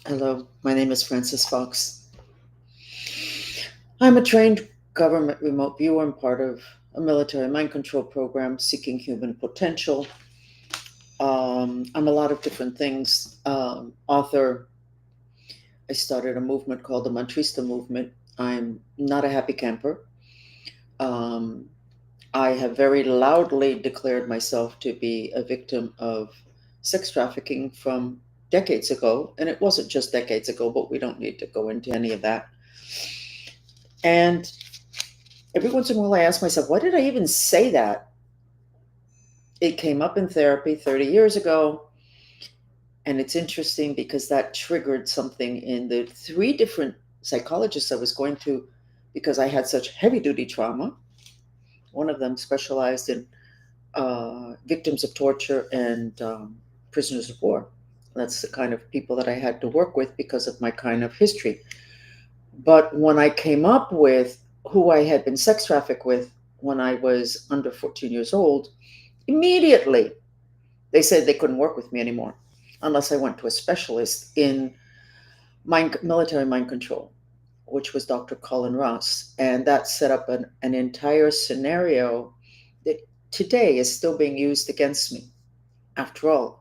Hello, my name is Frances Fox. I'm a trained government remote viewer and part of a military mind control program seeking human potential. I'm a lot of different things. Author, I started a movement called the Mantrista Movement. I'm not a happy camper. Um, I have very loudly declared myself to be a victim of sex trafficking from decades ago. And it wasn't just decades ago, but we don't need to go into any of that. And every once in a while, I ask myself, why did I even say that? It came up in therapy 30 years ago. And it's interesting because that triggered something in the three different psychologists I was going to because I had such heavy duty trauma. One of them specialized in victims of torture and prisoners of war. That's the kind of people that I had to work with because of my kind of history. But when I came up with who I had been sex trafficked with when I was under 14 years old, immediately they said they couldn't work with me anymore unless I went to a specialist in military mind control, which was Dr. Colin Ross. And that set up an entire scenario that today is still being used against me. After all,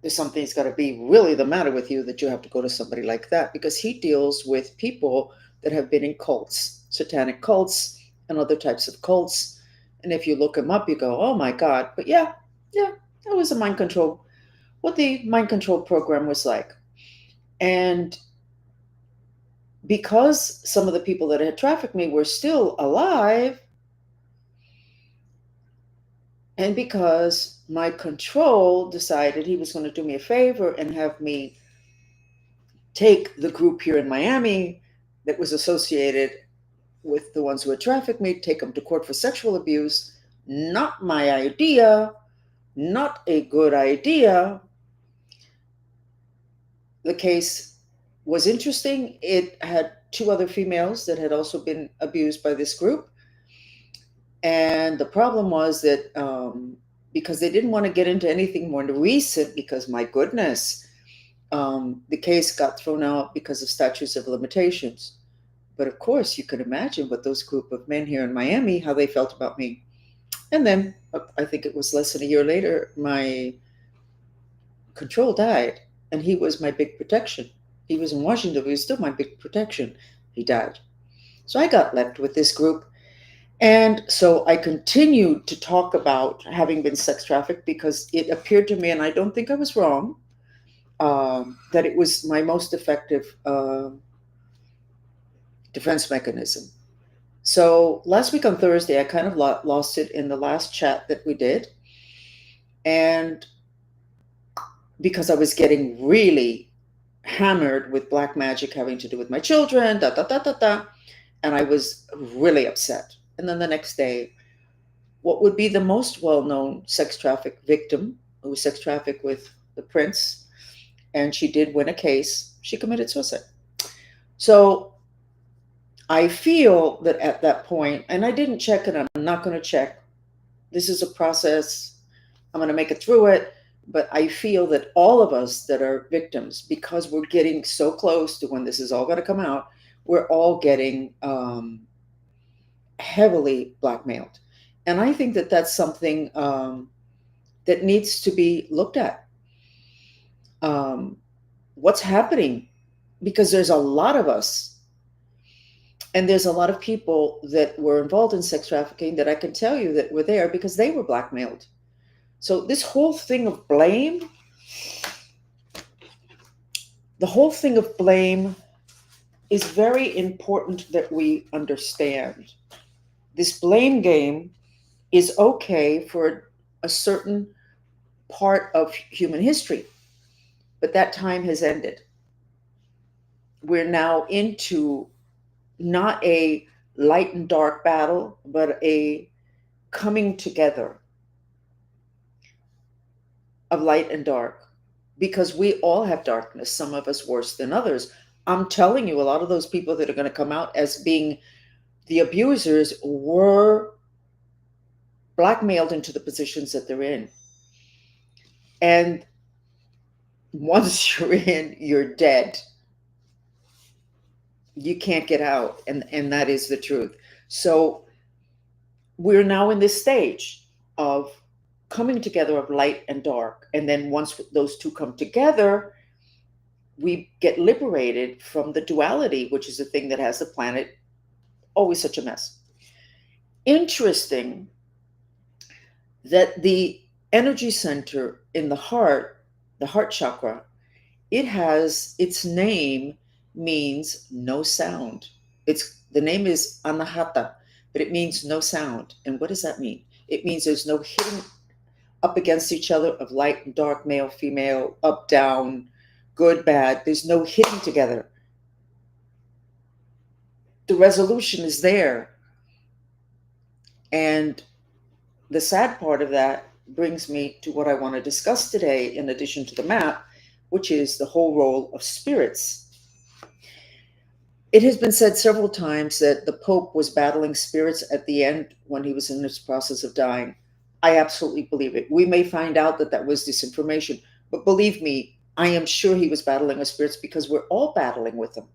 there's something's got to be really the matter with you that you have to go to somebody like that because he deals with people that have been in cults, satanic cults, and other types of cults. And if you look him up, you go, oh my God. But yeah, that was a mind control, what the mind control program was like. And because some of the people that had trafficked me were still alive, and because my control decided he was going to do me a favor and have me take the group here in Miami that was associated with the ones who had trafficked me, take them to court for sexual abuse. Not my idea, not a good idea. The case was interesting. It had two other females that had also been abused by this group. And the problem was that because they didn't want to get into anything more recent, because my goodness, the case got thrown out because of statutes of limitations. But of course, you can imagine what those group of men here in Miami, how they felt about me. And then I think it was less than a year later, my control died, and he was my big protection. He was in Washington, but he was still my big protection. He died. So I got left with this group. And so I continued to talk about having been sex trafficked because it appeared to me, and I don't think I was wrong, that it was my most effective defense mechanism. So last week on Thursday, I kind of lost it in the last chat that we did. And because I was getting really hammered with black magic having to do with my children, da da da da da, and I was really upset. And then the next day, what would be the most well-known sex traffic victim, who was sex trafficked with the prince, and she did win a case, she committed suicide. So I feel that at that point, and I didn't check it, I'm not going to check. This is a process. I'm going to make it through it. But I feel that all of us that are victims, because we're getting so close to when this is all going to come out, we're all getting heavily blackmailed. And I think that that's something that needs to be looked at. Um, what's happening? Because there's a lot of us, and there's a lot of people that were involved in sex trafficking that I can tell you that were there because they were blackmailed. So this whole thing of blame, the whole thing of blame is very important that we understand. This blame game is okay for a certain part of human history, but that time has ended. We're now into not a light and dark battle, but a coming together of light and dark because we all have darkness, some of us worse than others. I'm telling you, a lot of those people that are going to come out as being the abusers were blackmailed into the positions that they're in. And Once you're in, you're dead. You can't get out. And that is the truth. So we're now in this stage of coming together of light and dark. And then once those two come together, we get liberated from the duality, which is the thing that has the planet always such a mess. Interesting that the energy center in the heart chakra, it has its name means no sound. It's the name is Anahata, but it means no sound. And what does that mean? It means there's no hitting up against each other of light and dark, male, female, up, down, good, bad. There's no hitting together. The resolution is there. And the sad part of that brings me to what I want to discuss today, in addition to the map, which is the whole role of spirits. It has been said several times that the Pope was battling spirits at the end when he was in this process of dying. I absolutely believe it. We may find out that that was disinformation, but believe me, I am sure he was battling with spirits because we're all battling with them.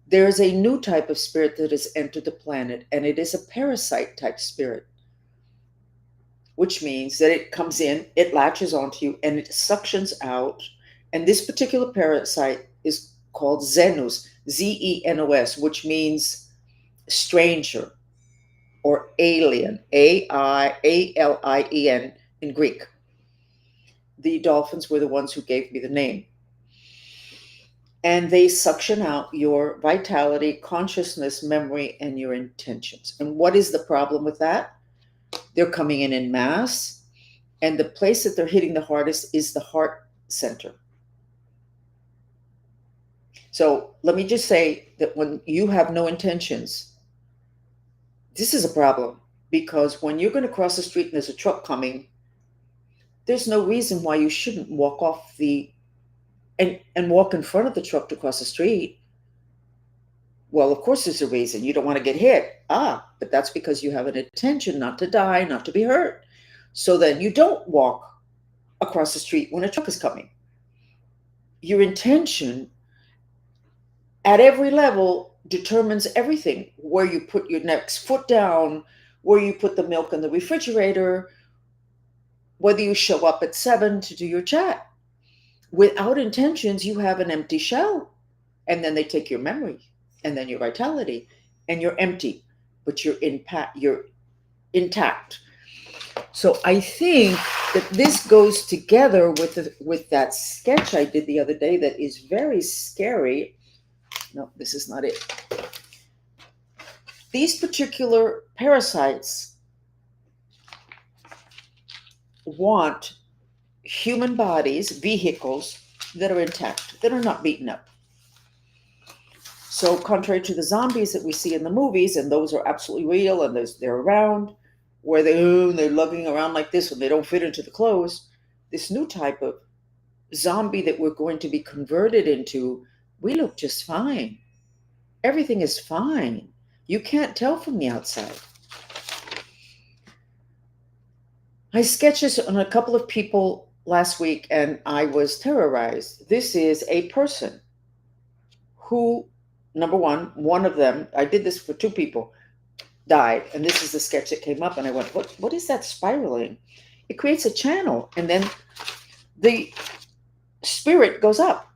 There is a new type of spirit that has entered the planet, and it is a parasite type spirit, which means that it comes in, it latches onto you, and it suctions out. And this particular parasite is called Xenos, Zenos, which means stranger or alien, Alien in Greek. The dolphins were the ones who gave me the name. And they suction out your vitality, consciousness, memory, and your intentions. And what is the problem with that? They're coming in mass, and the place that they're hitting the hardest is the heart center. So let me just say that when you have no intentions, this is a problem, because when you're going to cross the street and there's a truck coming, there's no reason why you shouldn't walk off and walk in front of the truck to cross the street. Well, of course there's a reason. You don't want to get hit. But that's because you have an intention not to die, not to be hurt. So then you don't walk across the street when a truck is coming. Your intention at every level determines everything. Where you put your next foot down, where you put the milk in the refrigerator, whether you show up at 7 to do your chat. Without intentions, you have an empty shell. And then they take your memory and then your vitality, and you're empty, but you're intact. So I think that this goes together with that sketch I did the other day that is very scary. No, this is not it. These particular parasites want human bodies, vehicles that are intact, that are not beaten up. So contrary to the zombies that we see in the movies, and those are absolutely real, and they're around, where they're lugging around like this and they don't fit into the clothes, this new type of zombie that we're going to be converted into, we look just fine. Everything is fine. You can't tell from the outside. I sketched this on a couple of people last week, and I was terrorized. This is a person who, number one of them, I did this for 2 people, died. And this is the sketch that came up. And I went, what is that spiraling? It creates a channel. And then the spirit goes up.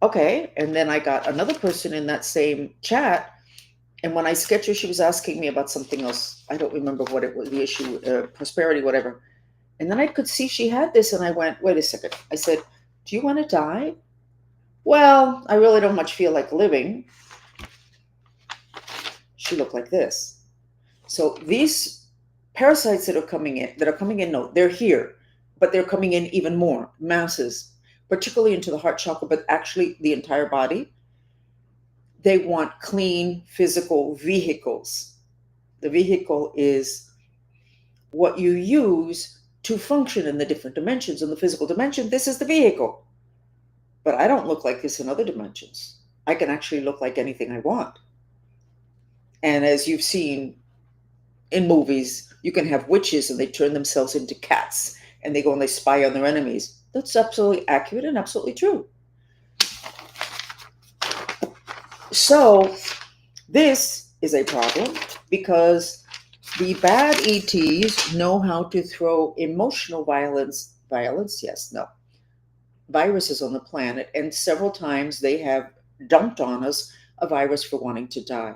Okay. And then I got another person in that same chat. And when I sketched her, she was asking me about something else. I don't remember what it was, the issue, prosperity, whatever. And then I could see she had this. And I went, wait a second. I said, do you want to die? Well, I really don't much feel like living. She looked like this. So these parasites that are coming in, no, they're here, but they're coming in even more, masses, particularly into the heart chakra, but actually the entire body. They want clean physical vehicles. The vehicle is what you use to function in the different dimensions. In the physical dimension, this is the vehicle. But I don't look like this in other dimensions. I can actually look like anything I want. And as you've seen in movies, you can have witches and they turn themselves into cats. and they go and they spy on their enemies. That's absolutely accurate and absolutely true. So this is a problem because the bad ETs know how to throw emotional viruses on the planet, and several times they have dumped on us a virus for wanting to die.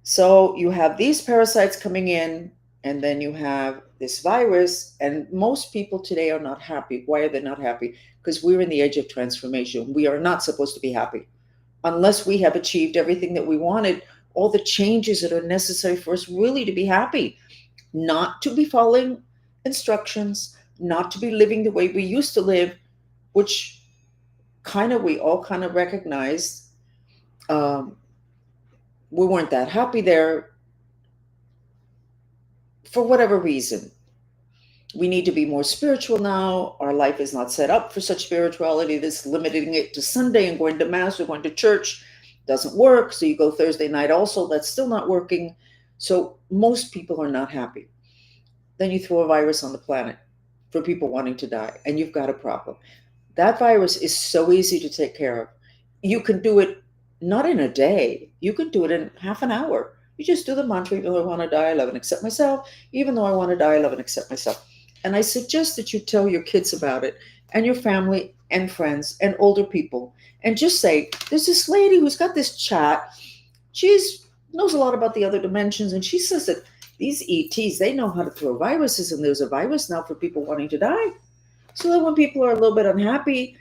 So you have these parasites coming in, and then you have this virus, and most people today are not happy. Why are they not happy? Because we're in the age of transformation. We are not supposed to be happy unless we have achieved everything that we wanted, all the changes that are necessary for us really to be happy, not to be following instructions, not to be living the way we used to live, which we all kind of recognized. We weren't that happy there for whatever reason. We need to be more spiritual now. Our life is not set up for such spirituality. This limiting it to Sunday and going to mass or going to church doesn't work. So you go Thursday night also, that's still not working. So most people are not happy. Then you throw a virus on the planet for people wanting to die, and you've got a problem. That virus is so easy to take care of. You can do it not in a day. You can do it in half an hour. You just do the mantra, even though I want to die, I love and accept myself. Even though I want to die, I love and accept myself. And I suggest that you tell your kids about it, and your family and friends and older people, and just say, there's this lady who's got this chat. She knows a lot about the other dimensions, and she says that these ETs, they know how to throw viruses, and there's a virus now for people wanting to die. So that when people are a little bit unhappy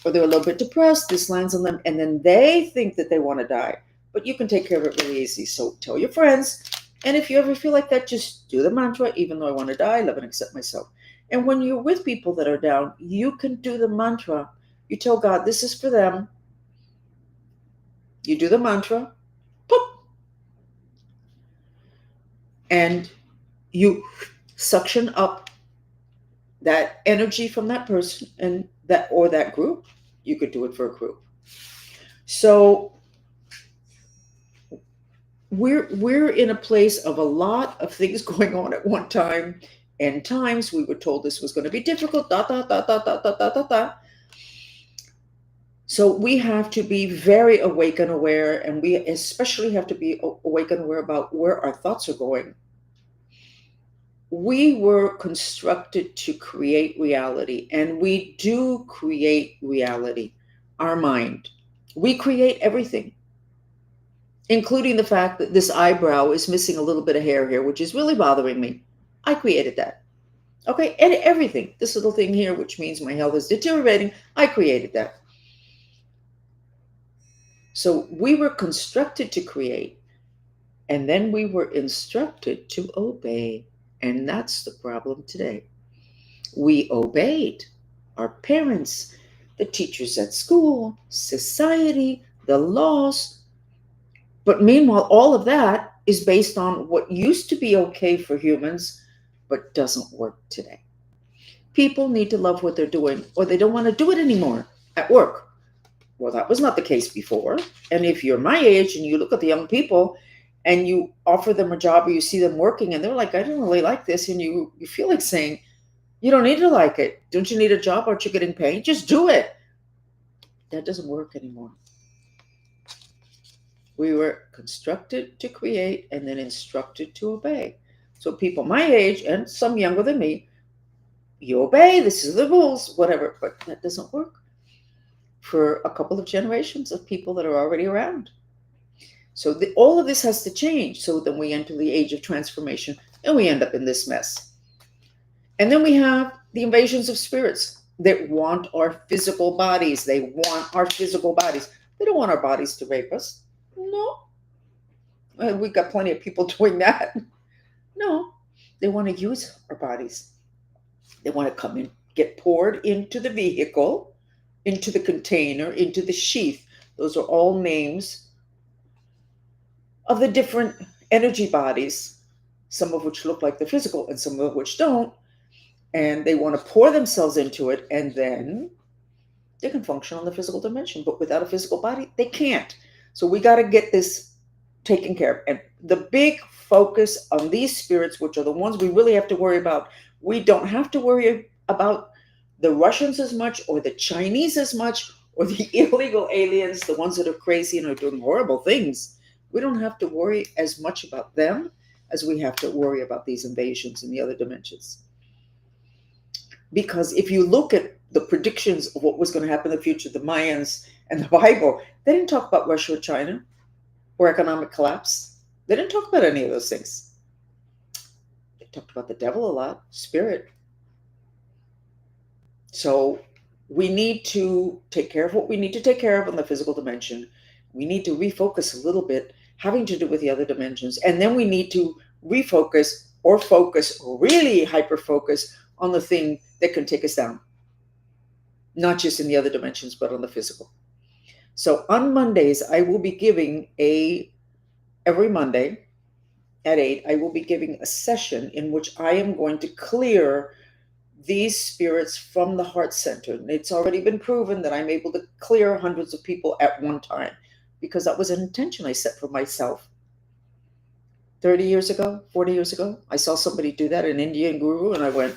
or they're a little bit depressed, this lands on them, and then they think that they want to die. But you can take care of it really easy. So tell your friends, and if you ever feel like that, just do the mantra, even though I want to die, love and accept myself. And when you're with people that are down, you can do the mantra. You tell God, this is for them. You do the mantra, poof, and you suction up that energy from that person and that group. You could do it for a group. So we're in a place of a lot of things going on at one time, and times we were told this was going to be difficult. So we have to be very awake and aware, and we especially have to be awake and aware about where our thoughts are going. We were constructed to create reality, and we do create reality. Our mind. We create everything, including the fact that this eyebrow is missing a little bit of hair here, which is really bothering me. I created that. Okay, and everything. This little thing here, which means my health is deteriorating, I created that. So we were constructed to create, and then we were instructed to obey. And that's the problem today. We obeyed our parents, the teachers at school, society, the laws. But meanwhile, all of that is based on what used to be okay for humans, but doesn't work today. People need to love what they're doing, or they don't want to do it anymore at work. Well, that was not the case before. And if you're my age and you look at the young people and you offer them a job or you see them working and they're like, I don't really like this. And you feel like saying, you don't need to like it. Don't you need a job? Aren't you getting paid? Just do it. That doesn't work anymore. We were constructed to create and then instructed to obey. So people my age and some younger than me, you obey, this is the rules, whatever. But that doesn't work for a couple of generations of people that are already around. So all of this has to change. So then we enter the age of transformation and we end up in this mess. And then we have the invasions of spirits that want our physical bodies. They want our physical bodies. They don't want our bodies to rape us. No. We've got plenty of people doing that. No. They want to use our bodies. They want to come in, get poured into the vehicle, into the container, into the sheath. Those are all names of the different energy bodies, some of which look like the physical and some of which don't. And they want to pour themselves into it, and then they can function on the physical dimension. But without a physical body, they can't. So we got to get this taken care of. And the big focus on these spirits, which are the ones we really have to worry about We don't have to worry about the Russians as much, or the Chinese as much, or the illegal aliens, the ones that are crazy and are doing horrible things. We don't have to worry as much about them as we have to worry about these invasions in the other dimensions. Because if you look at the predictions of what was going to happen in the future, the Mayans and the Bible, they didn't talk about Russia or China or economic collapse. They didn't talk about any of those things. They talked about the devil a lot, spirit. So we need to take care of what we need to take care of in the physical dimension. We need to refocus a little bit, having to do with the other dimensions. And then we need to refocus or focus, or really hyper focus on the thing that can take us down, not just in the other dimensions, but on the physical. So on Mondays, I will be giving every Monday at 8, I will be giving a session in which I am going to clear these spirits from the heart center. And it's already been proven that I'm able to clear hundreds of people at one time, because that was an intention I set for myself 30 years ago, 40 years ago. I saw somebody do that, an Indian guru, and I went,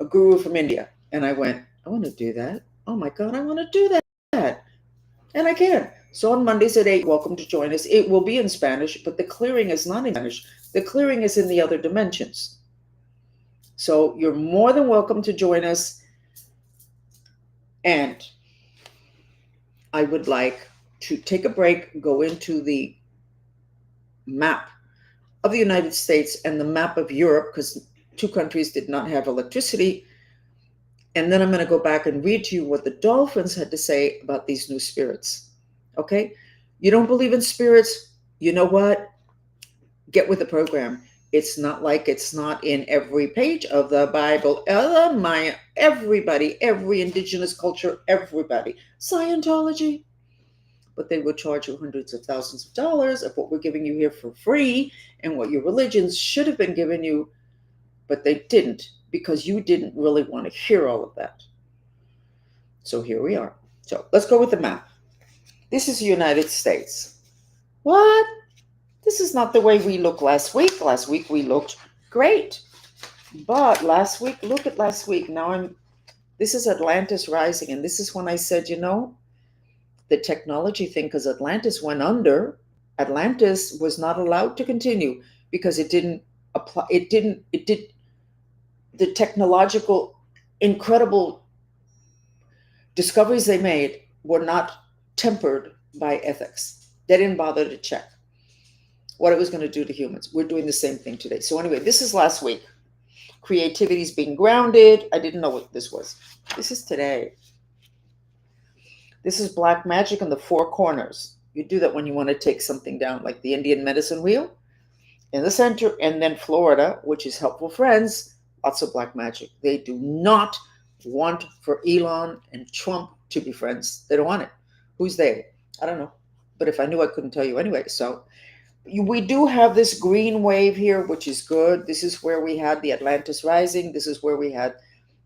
a guru from India. And I went, I want to do that. Oh my God, I want to do that. And I can. So on Mondays at 8, welcome to join us. It will be in Spanish, but the clearing is not in Spanish. The clearing is in the other dimensions. So you're more than welcome to join us. And I would like to take a break, go into the map of the United States and the map of Europe, because 2 countries did not have electricity. And then I'm going to go back and read to you what the dolphins had to say about these new spirits. Okay? You don't believe in spirits? You know what? Get with the program. It's not like it's not in every page of the Bible. Maya, everybody, every indigenous culture, everybody. Scientology. But they would charge you hundreds of thousands of dollars of what we're giving you here for free, and what your religions should have been giving you, but they didn't, because you didn't really want to hear all of that. So here we are. So let's go with the map. This is the United States. What? This is not the way we looked last week. Last week we looked great. But last week, look at last week. This is Atlantis rising. And this is when I said, the technology thing, because Atlantis went under. Atlantis was not allowed to continue because it didn't apply. The technological, incredible discoveries they made were not tempered by ethics. They didn't bother to check what it was going to do to humans. We're doing the same thing today. So anyway, this is last week. Creativity is being grounded. I didn't know what this was. This is today. This is black magic in the 4 corners. You do that when you want to take something down, like the Indian medicine wheel in the center, and then Florida, which is Helpful Friends, lots of black magic. They do not want for Elon and Trump to be friends. They don't want it. Who's they? I don't know. But if I knew, I couldn't tell you anyway. So we do have this green wave here, which is good. This is where we had the Atlantis rising. This is where we had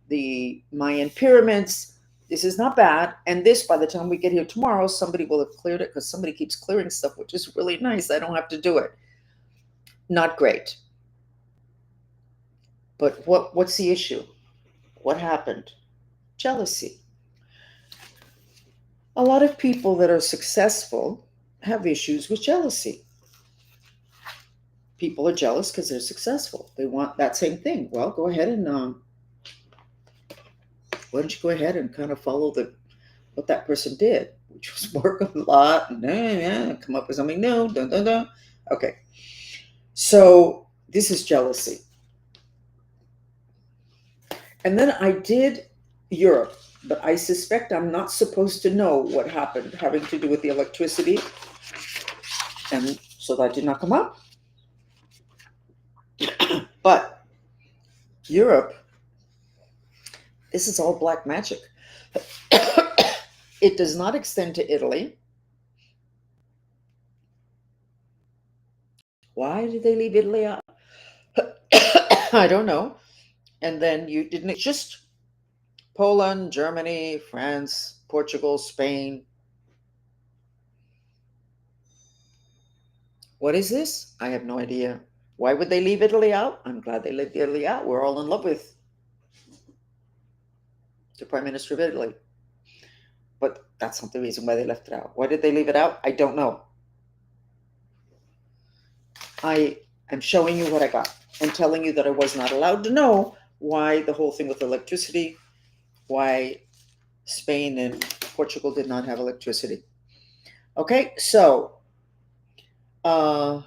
the Mayan pyramids. This is not bad. And this, by the time we get here tomorrow, somebody will have cleared it, because somebody keeps clearing stuff, which is really nice. I don't have to do it. Not great. But what's the issue? What happened? Jealousy. A lot of people that are successful have issues with jealousy. People are jealous because they're successful. They want that same thing. Well, go ahead and why don't you go ahead and kind of follow what that person did, which was work a lot and come up with something new. Okay. So this is jealousy. And then I did Europe, but I suspect I'm not supposed to know what happened having to do with the electricity. And so that did not come up. But Europe, this is all black magic. It does not extend to Italy. Why did they leave Italy out? I don't know. And then you didn't just Poland, Germany, France, Portugal, Spain. What is this? I have no idea. Why would they leave Italy out? I'm glad they left Italy out. We're all in love with the Prime Minister of Italy. But that's not the reason why they left it out. Why did they leave it out? I don't know. I am showing you what I got and telling you that I was not allowed to know why the whole thing with electricity, why Spain and Portugal did not have electricity. Okay, so uh,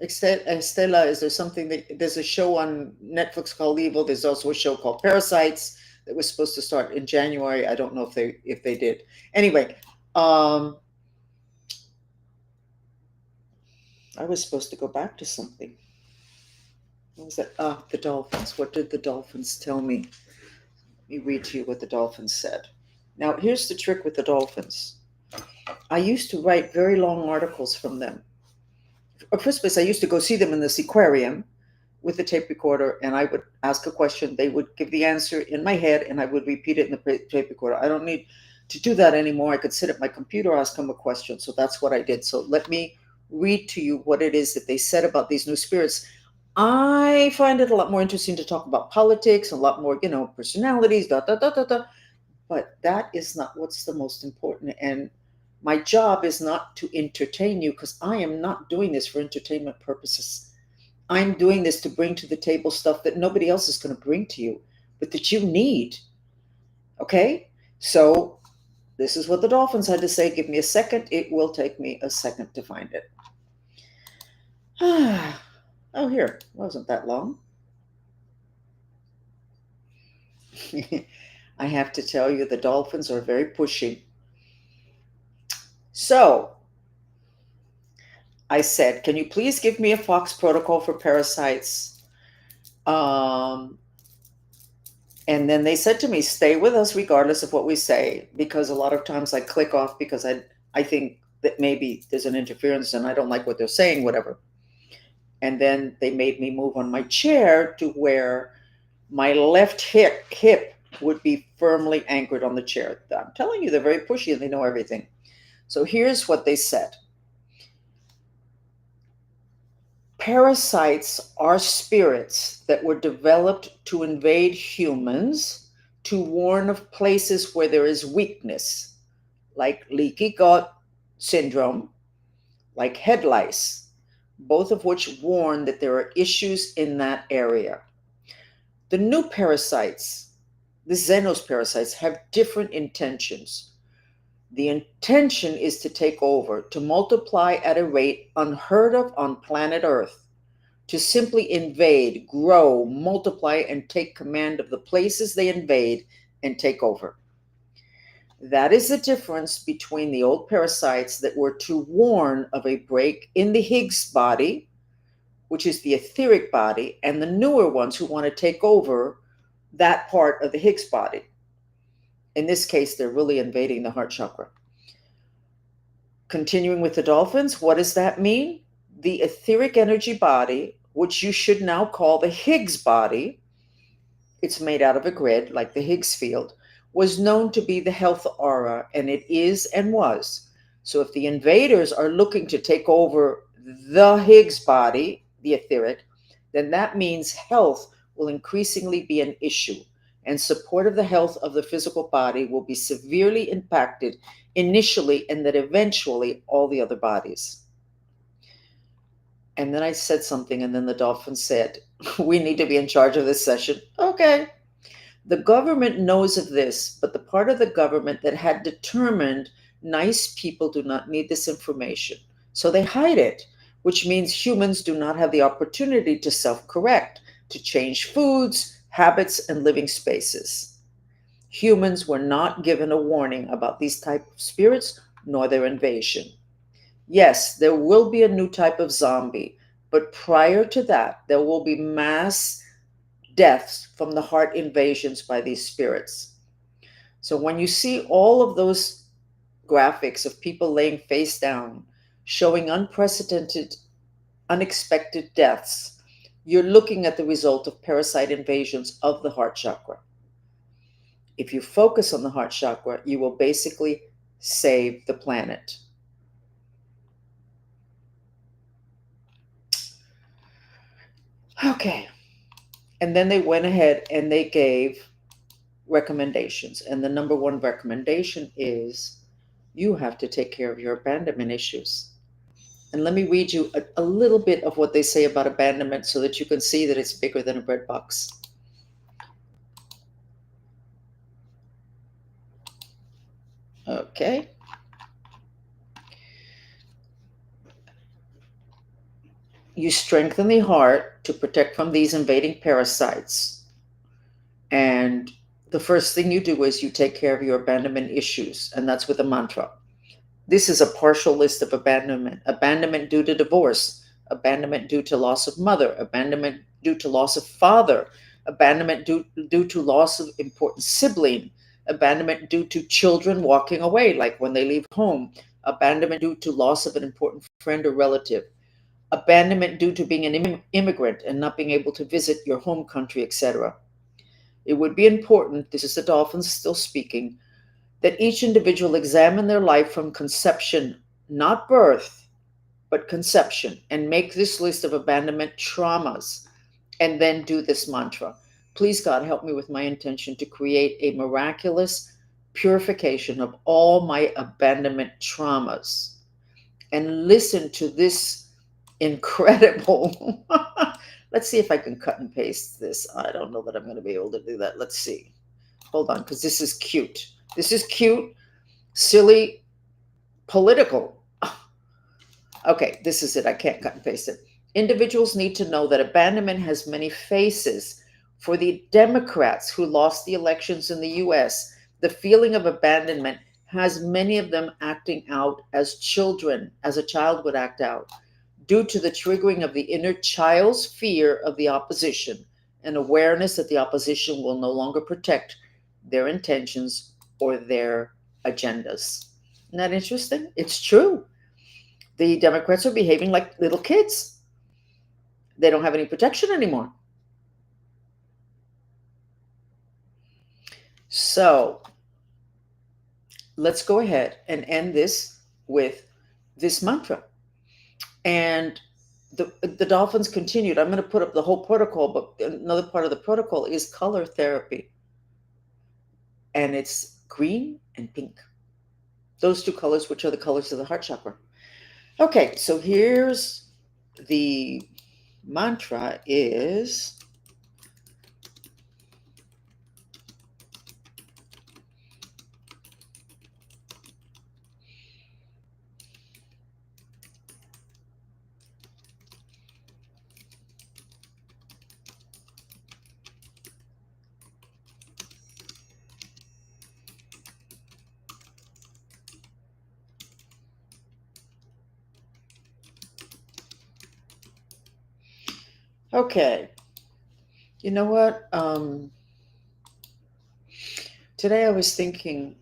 Estela, is there something that there's a show on Netflix called Evil? There's also a show called Parasites that was supposed to start in January. I don't know if they did. Anyway, um, I was supposed to go back to something. What was that? Ah, the dolphins. What did the dolphins tell me? Let me read to you what the dolphins said. Now, here's the trick with the dolphins. I used to write very long articles from them. First place, I used to go see them in this aquarium with the tape recorder, and I would ask a question. They would give the answer in my head, and I would repeat it in the tape recorder. I don't need to do that anymore. I could sit at my computer, ask them a question. So that's what I did. So let me read to you what it is that they said about these new spirits. I find it a lot more interesting to talk about politics, a lot more, personalities, da da da da da. But that is not what's the most important. And my job is not to entertain you, because I am not doing this for entertainment purposes. I'm doing this to bring to the table stuff that nobody else is going to bring to you, but that you need. Okay? So this is what the dolphins had to say. Give me a second. It will take me a second to find it. Oh, here. It wasn't that long. I have to tell you, the dolphins are very pushy. So I said, can you please give me a Fox protocol for parasites? And then they said to me, stay with us regardless of what we say, because a lot of times I click off because I think that maybe there's an interference and I don't like what they're saying, whatever. And then they made me move on my chair to where my left hip would be firmly anchored on the chair. I'm telling you, they're very pushy and they know everything. So here's what they said. Parasites are spirits that were developed to invade humans to warn of places where there is weakness, like leaky gut syndrome, like head lice, both of which warn that there are issues in that area. The new parasites, the Xenos parasites, have different intentions. The intention is to take over, to multiply at a rate unheard of on planet Earth, to simply invade, grow, multiply, and take command of the places they invade and take over. That is the difference between the old parasites that were to warn of a break in the Higgs body, which is the etheric body, and the newer ones who want to take over that part of the Higgs body. In this case, they're really invading the heart chakra. Continuing with the dolphins, what does that mean? The etheric energy body, which you should now call the Higgs body, it's made out of a grid like the Higgs field, was known to be the health aura, and it is and was. So if the invaders are looking to take over the Higgs body, the etheric, then that means health will increasingly be an issue, and support of the health of the physical body will be severely impacted initially, and then eventually all the other bodies. And then I said something, and then the dolphin said, we need to be in charge of this session. Okay. The government knows of this, but the part of the government that had determined nice people do not need this information. So they hide it, which means humans do not have the opportunity to self-correct, to change foods, habits, and living spaces. Humans were not given a warning about these type of spirits nor their invasion. Yes, there will be a new type of zombie, but prior to that, there will be mass deaths from the heart invasions by these spirits. So when you see all of those graphics of people laying face down, showing unprecedented, unexpected deaths, you're looking at the result of parasite invasions of the heart chakra. If you focus on the heart chakra, you will basically save the planet. Okay. And then they went ahead and they gave recommendations. And the number one recommendation is you have to take care of your abandonment issues. And let me read you a little bit of what they say about abandonment so that you can see that it's bigger than a bread box. Okay. You strengthen the heart to protect from these invading parasites. And the first thing you do is you take care of your abandonment issues, and that's with a mantra. This is a partial list of abandonment. Abandonment due to divorce, abandonment due to loss of mother, abandonment due to loss of father, abandonment due to loss of important sibling, abandonment due to children walking away, like when they leave home, abandonment due to loss of an important friend or relative, abandonment due to being an immigrant and not being able to visit your home country, etc. It would be important, this is the dolphins still speaking, that each individual examine their life from conception, not birth, but conception, and make this list of abandonment traumas, and then do this mantra. Please, God, help me with my intention to create a miraculous purification of all my abandonment traumas. And listen to this incredible. Let's see if I can cut and paste this. I don't know that I'm going to be able to do that. Let's see. Hold on, because this is cute. This is cute, silly, political. Okay, this is it. I can't cut and paste it. Individuals need to know that abandonment has many faces. For the Democrats who lost the elections in the US, the feeling of abandonment has many of them acting out as children, as a child would act out, due to the triggering of the inner child's fear of the opposition and awareness that the opposition will no longer protect their intentions or their agendas. Isn't that interesting? It's true. The Democrats are behaving like little kids. They don't have any protection anymore. So let's go ahead and end this with this mantra. And the dolphins continued. I'm going to put up the whole protocol, but another part of the protocol is color therapy. And it's green and pink. Those two colors, which are the colors of the heart chakra. Okay, so here's the mantra is okay. You know what? Today I was thinking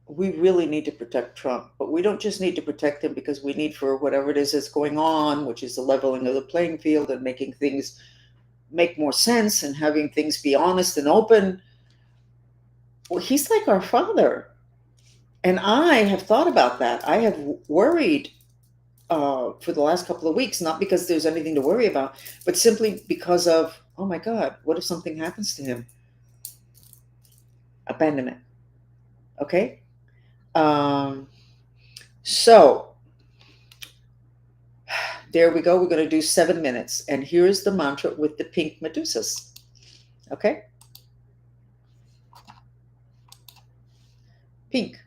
we really need to protect Trump, but we don't just need to protect him because we need for whatever it is that's going on, which is the leveling of the playing field and making things make more sense and having things be honest and open. Well, he's like our father. And I have thought about that. I have worried for the last couple of weeks, not because there's anything to worry about, but simply because of, oh my God, what if something happens to him? Abandonment. Okay. Um, so there we go. We're going to do 7 minutes. And here's the mantra with the pink medusas. Okay. Pink.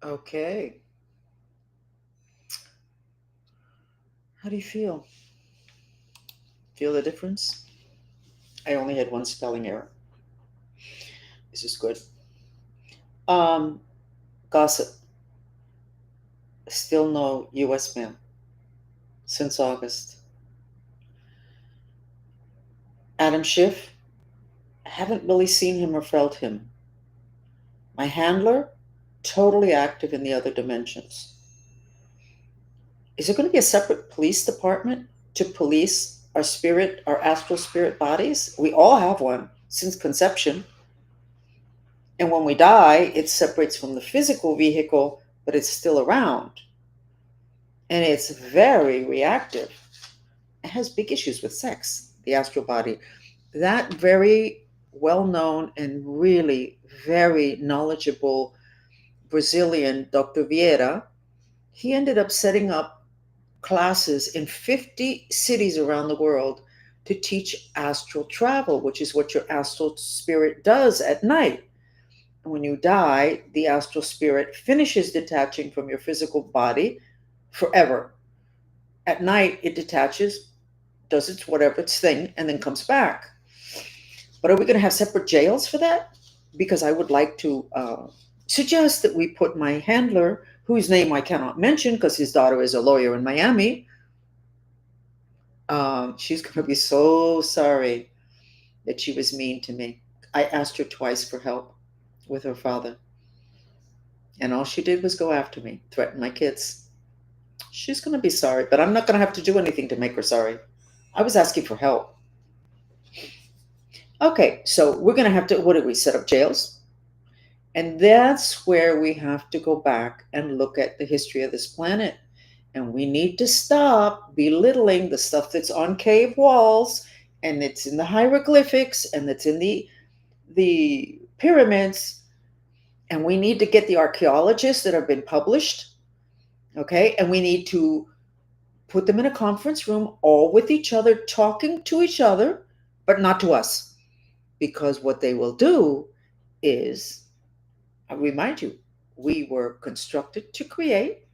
Okay. How do you feel? Feel the difference? I only had one spelling error. This is good. Um, Gossip. Still no US mail since August. Adam Schiff. Haven't really seen him or felt him. My handler, totally active in the other dimensions. Is there going to be a separate police department to police our spirit, our astral spirit bodies? We all have one since conception. And when we die, it separates from the physical vehicle, but it's still around. And it's very reactive. It has big issues with sex, the astral body. That very well known and really very knowledgeable Brazilian Dr. Vieira, he ended up setting up classes in 50 cities around the world to teach astral travel, which is what your astral spirit does at night. And when you die, the astral spirit finishes detaching from your physical body forever. At night, it detaches, does its whatever its thing, and then comes back. But are we going to have separate jails for that? Because I would like to suggest that we put my handler, whose name I cannot mention because his daughter is a lawyer in Miami. She's going to be so sorry that she was mean to me. I asked her twice for help with her father, and all she did was go after me, threaten my kids. She's going to be sorry, but I'm not going to have to do anything to make her sorry. I was asking for help. Okay, so we're going to have to, what did we set up jails? And that's where we have to go back and look at the history of this planet. And we need to stop belittling the stuff that's on cave walls and it's in the hieroglyphics and it's in the pyramids. And we need to get the archaeologists that have been published, okay? And we need to put them in a conference room, all with each other, talking to each other, but not to us. Because what they will do is, I remind you, we were constructed to create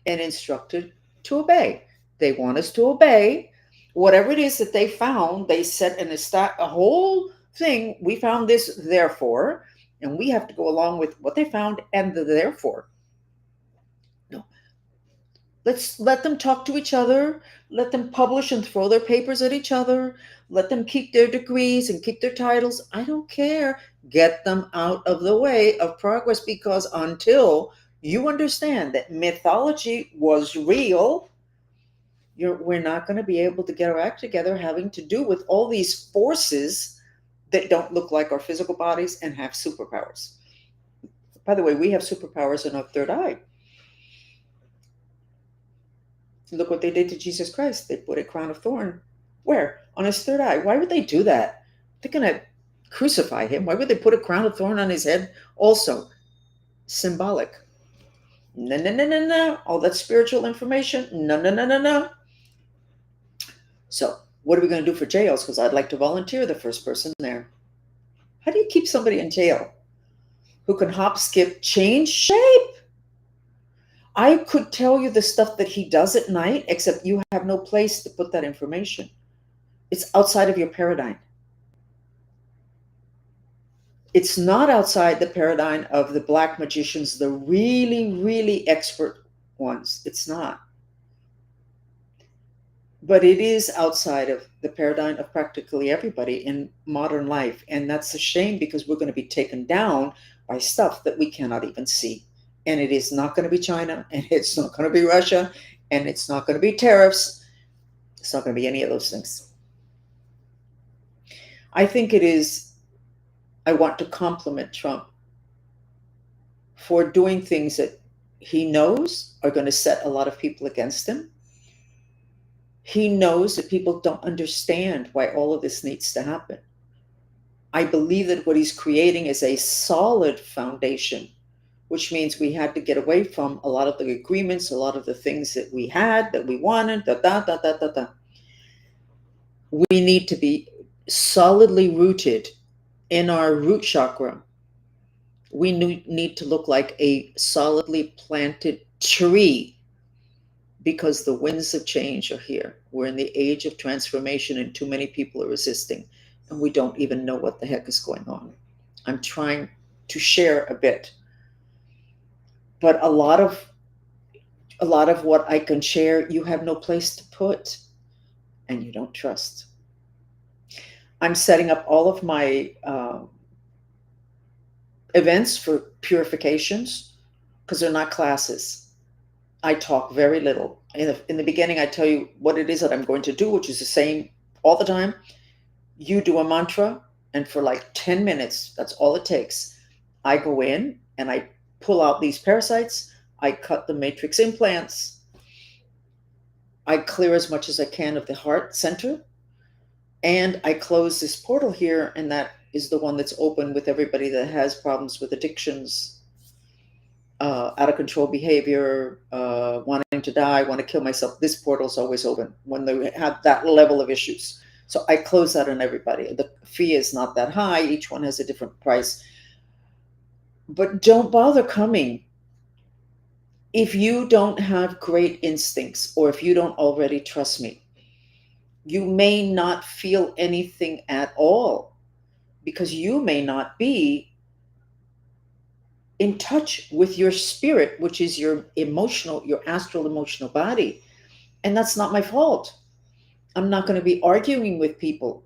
and instructed to obey. They want us to obey whatever it is that they found. They set a whole thing. We found this, therefore, and we have to go along with what they found and the therefore. No, let's let them talk to each other. Let them publish and throw their papers at each other. Let them keep their degrees and keep their titles. I don't care. Get them out of the way of progress, because until you understand that mythology was real, we're not going to be able to get our act together, having to do with all these forces that don't look like our physical bodies and have superpowers. By the way, we have superpowers in our third eye. Look what they did to Jesus Christ. They put a crown of thorn. Where? On his third eye. Why would they do that? They're going to crucify him. Why would they put a crown of thorn on his head? Also, symbolic. No, no, no, no, no. All that spiritual information. No, no, no, no, no. So, what are we going to do for jails? Because I'd like to volunteer the first person there. How do you keep somebody in jail who can hop, skip, change shape? I could tell you the stuff that he does at night, except you have no place to put that information. It's outside of your paradigm. It's not outside the paradigm of the black magicians, the really, really expert ones. It's not. But it is outside of the paradigm of practically everybody in modern life. And that's a shame, because we're going to be taken down by stuff that we cannot even see. And it is not going to be China, and it's not going to be Russia, and it's not going to be tariffs. It's not going to be any of those things. I think it is, I want to compliment Trump for doing things that he knows are going to set a lot of people against him. He knows that people don't understand why all of this needs to happen. I believe that what he's creating is a solid foundation, which means we had to get away from a lot of the agreements, a lot of the things that we had, that we wanted, We need to be solidly rooted in our root chakra, We need to look like a solidly planted tree because the winds of change are here. We're in the age of transformation, and too many people are resisting, and we don't even know what the heck is going on. I'm trying to share a bit, but a lot of what I can share, you have no place to put, and you don't trust. I'm setting up all of my events for purifications because they're not classes. I talk very little. In the beginning, I tell you what it is that I'm going to do, which is the same all the time. You do a mantra, and for like 10 minutes, that's all it takes. I go in and I pull out these parasites. I cut the matrix implants. I clear as much as I can of the heart center. And I close this portal here, and that is the one that's open with everybody that has problems with addictions, out of control behavior, wanting to die, want to kill myself. This portal is always open when they have that level of issues. So I close that on everybody. The fee is not that high. Each one has a different price. But don't bother coming if you don't have great instincts or if you don't already trust me. You may not feel anything at all because you may not be in touch with your spirit, which is your emotional, your astral emotional body. And that's not my fault. I'm not going to be arguing with people.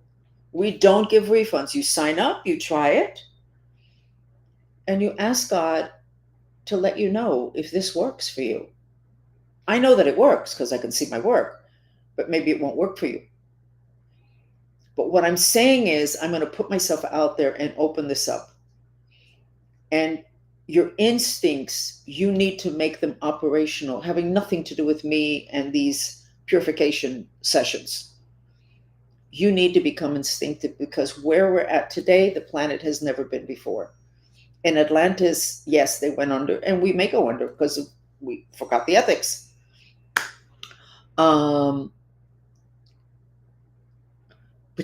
We don't give refunds. You sign up, you try it, and you ask God to let you know if this works for you. I know that it works because I can see my work, but maybe it won't work for you. But what I'm saying is, I'm going to put myself out there and open this up. And your instincts, you need to make them operational, having nothing to do with me and these purification sessions. You need to become instinctive because where we're at today, the planet has never been before. In Atlantis, yes, they went under, and we may go under because we forgot the ethics. But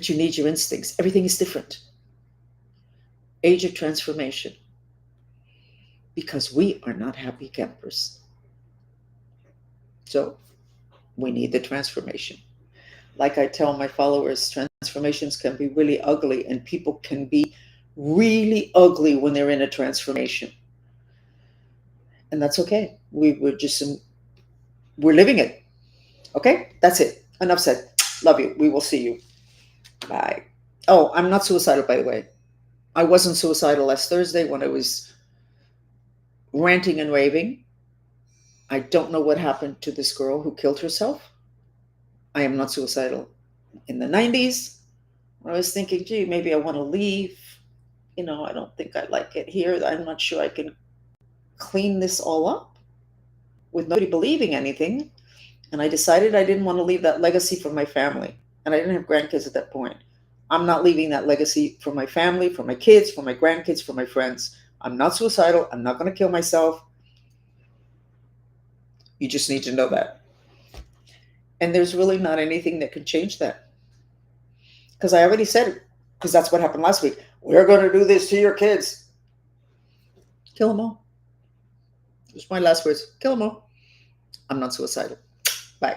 you need your instincts. Everything is different. Age of transformation. Because we are not happy campers. So we need the transformation. Like I tell my followers, transformations can be really ugly, and people can be really ugly when they're in a transformation. And that's okay. We're living it. Okay? That's it. Enough said. Love you. We will see you. Bye. Oh, I'm not suicidal, by the way. I wasn't suicidal last Thursday when I was ranting and raving. I don't know what happened to this girl who killed herself. I am not suicidal. In the 90s, I was thinking, gee, maybe I want to leave. I don't think I like it here. I'm not sure I can clean this all up with nobody believing anything. And I decided I didn't want to leave that legacy for my family. And I didn't have grandkids at that point. I'm not leaving that legacy for my family, for my kids, for my grandkids, for my friends. I'm not suicidal. I'm not going to kill myself. You just need to know that. And there's really not anything that can change that. Because I already said it. Because that's what happened last week. We're going to do this to your kids. Kill them all. Those are my last words. Kill them all. I'm not suicidal. Bye.